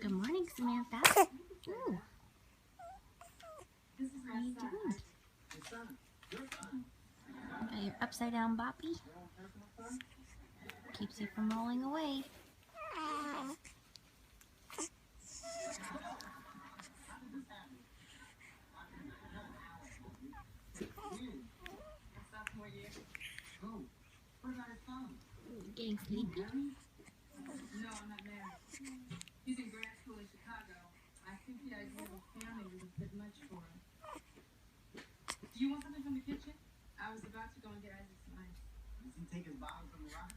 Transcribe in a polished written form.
Good morning, Samantha. Ooh. How are you doing? Got your upside down boppy. Keeps you from rolling away. Getting sleepy? No, I'm not married. He's in grad school in Chicago. I think the idea of a family was a bit much for him. Do you want something from the kitchen? I was about to go and get Isaac some ice. Does he take his bottle from the rock?